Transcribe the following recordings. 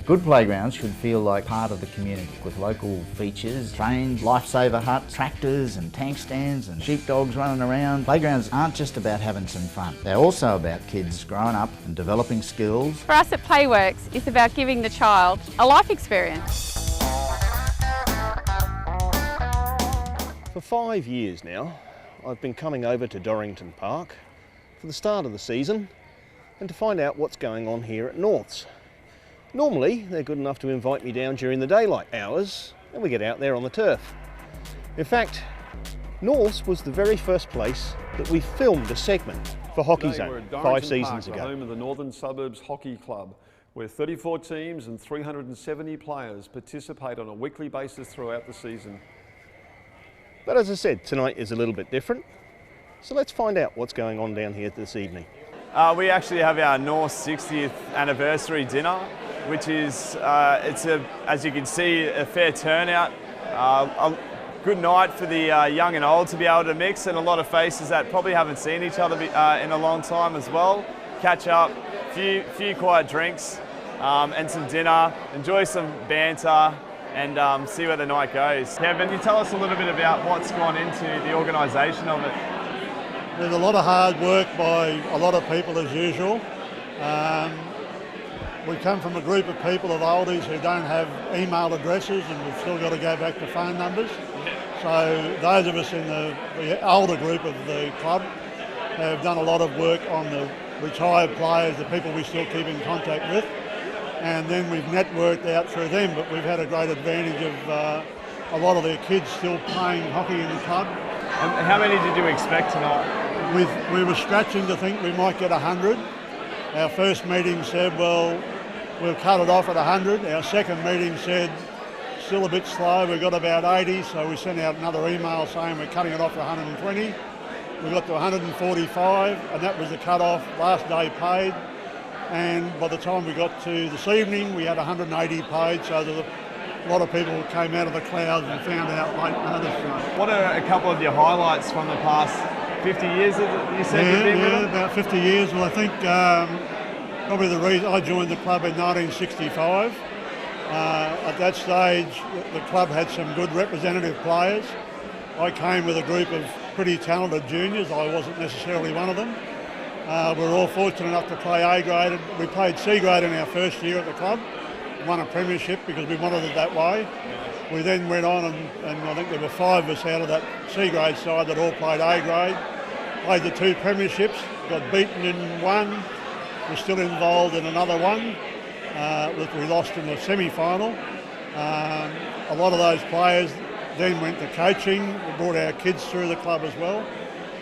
Good playgrounds should feel like part of the community, with local features, trains, lifesaver huts, tractors and tank stands and sheepdogs running around. Playgrounds aren't just about having some fun. They're also about kids growing up and developing skills. For us at Playworks, it's about giving the child a life experience. For 5 years now, I've been coming over to Dorrington Park for the start of the season and to find out what's going on here at Norths. Normally, they're good enough to invite me down during the daylight hours and we get out there on the turf. In fact, Norths was the very first place that we filmed a segment for Hockey Zone 5 seasons ago. The home of the Northern Suburbs Hockey Club, where 34 teams and 370 players participate on a weekly basis throughout the season. But as I said, tonight is a little bit different. So let's find out what's going on down here this evening. We actually have our North 60th anniversary dinner, which is, as you can see, a fair turnout. A good night for the young and old to be able to mix, and a lot of faces that probably haven't seen each other in a long time as well. Catch up, few quiet drinks, and some dinner, enjoy some banter, and see where the night goes. Kevin, you tell us a little bit about what's gone into the organisation of it. There's a lot of hard work by a lot of people as usual. We come from a group of people of oldies who don't have email addresses, and we've still got to go back to phone numbers. So those of us in the older group of the club have done a lot of work on the retired players, the people we still keep in contact with, and then we've networked out through them, but we've had a great advantage of a lot of their kids still playing hockey in the club. And how many did you expect tonight? We were scratching to think we might get 100. Our first meeting said, well, we'll cut it off at 100. Our second meeting said, still a bit slow, we've got about 80, so we sent out another email saying we're cutting it off to 120. We got to 145, and that was the cut-off, last day paid. And by the time we got to this evening, we had 180 paid, so there were a lot of people who came out of the clouds and found out late notice. What are a couple of your highlights from the past 50 years that you said you've been with them? About 50 years. Well, I think probably the reason I joined the club in 1965. At that stage, the club had some good representative players. I came with a group of pretty talented juniors. I wasn't necessarily one of them. We were all fortunate enough to play A grade. We played C grade in our first year at the club. Won a premiership because we wanted it that way. We then went on and I think there were 5 of us out of that C grade side that all played A grade. Played the 2 premierships, got beaten in one. We're still involved in another one, which we lost in the semi-final. A lot of those players then went to coaching. We brought our kids through the club as well.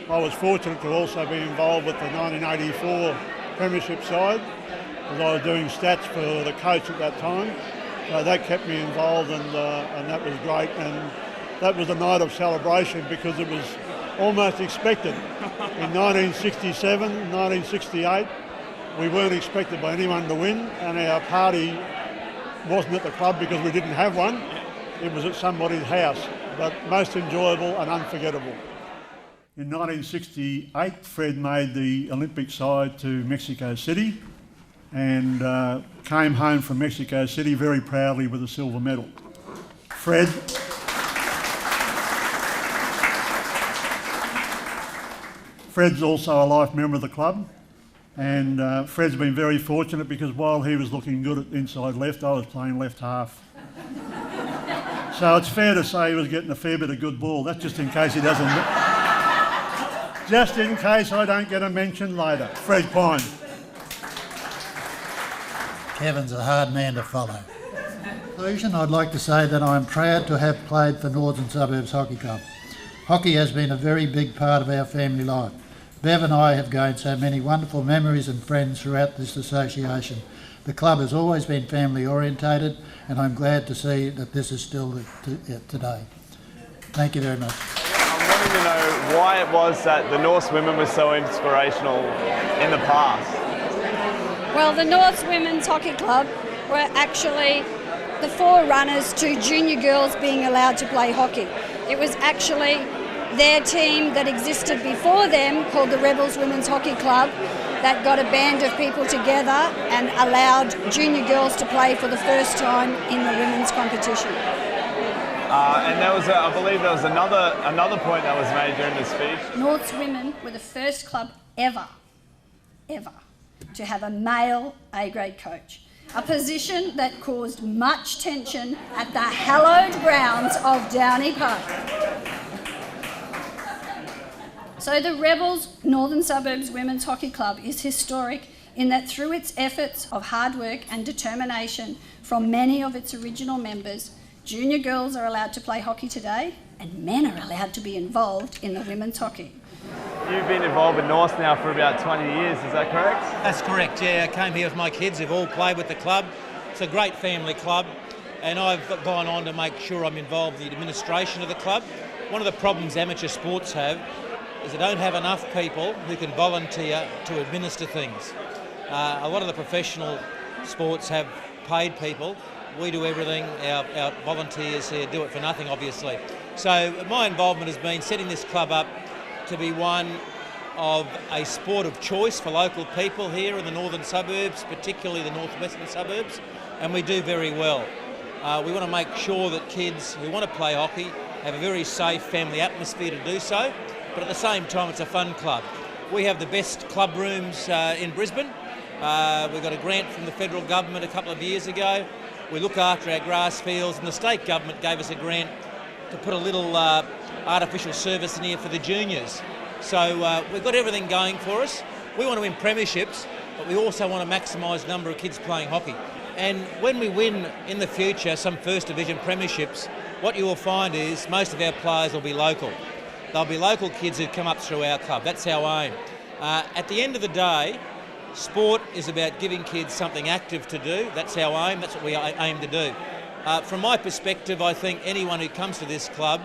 I was fortunate to also be involved with the 1984 premiership side, as I was doing stats for the coach at that time. So that kept me involved, and that was great. And that was a night of celebration because it was almost expected. In 1967, 1968, we weren't expected by anyone to win, and our party wasn't at the club because we didn't have one. It was at somebody's house, but most enjoyable and unforgettable. In 1968, Fred made the Olympic side to Mexico City and came home from Mexico City very proudly with a silver medal. Fred's also a life member of the club, and Fred's been very fortunate because while he was looking good at inside left, I was playing left half. So it's fair to say he was getting a fair bit of good ball. That's just in case he doesn't... Just in case I don't get a mention later. Fred Pine. Kevin's a hard man to follow. In conclusion, I'd like to say that I'm proud to have played for Northern Suburbs Hockey Club. Hockey has been a very big part of our family life. Bev and I have gained so many wonderful memories and friends throughout this association. The club has always been family orientated, and I'm glad to see that this is still today. Thank you very much. I wanted to know why it was that the Norths women were so inspirational in the past. Well, the Norths Women's Hockey Club were actually the forerunners to junior girls being allowed to play hockey. It was actually their team that existed before them, called the Rebels Women's Hockey Club, that got a band of people together and allowed junior girls to play for the first time in the women's competition. And there was, I believe there was another point that was made during the speech. North's women were the first club ever to have a male A-grade coach, a position that caused much tension at the hallowed grounds of Downey Park. So the Rebels Northern Suburbs Women's Hockey Club is historic in that through its efforts of hard work and determination from many of its original members, junior girls are allowed to play hockey today and men are allowed to be involved in the women's hockey. You've been involved with North now for about 20 years, is that correct? That's correct, yeah. I came here with my kids who've all played with the club. It's a great family club and I've gone on to make sure I'm involved in the administration of the club. One of the problems amateur sports have is they don't have enough people who can volunteer to administer things. A lot of the professional sports have paid people. We do everything, our volunteers here do it for nothing, obviously. So my involvement has been setting this club up to be one of a sport of choice for local people here in the northern suburbs, particularly the northwestern suburbs, and we do very well. We want to make sure that kids who want to play hockey have a very safe family atmosphere to do so, but at the same time it's a fun club. We have the best club rooms in Brisbane. We got a grant from the federal government a couple of years ago. We look after our grass fields and the state government gave us a grant to put a little artificial service in here for the juniors. So we've got everything going for us. We want to win premierships, but we also want to maximise the number of kids playing hockey. And when we win in the future some First Division premierships, what you will find is most of our players will be local. They'll be local kids who come up through our club. That's our aim. At the end of the day, sport is about giving kids something active to do. That's our aim. That's what we aim to do. From my perspective, I think anyone who comes to this club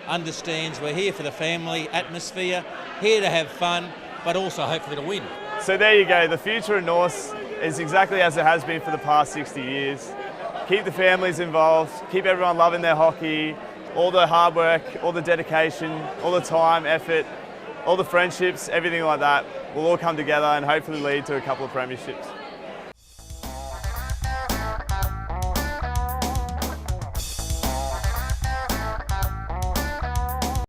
understands we're here for the family atmosphere, here to have fun, but also hopefully to win. So there you go, the future of North is exactly as it has been for the past 60 years. Keep the families involved, keep everyone loving their hockey, all the hard work, all the dedication, all the time, effort, all the friendships, everything like that will all come together and hopefully lead to a couple of premierships.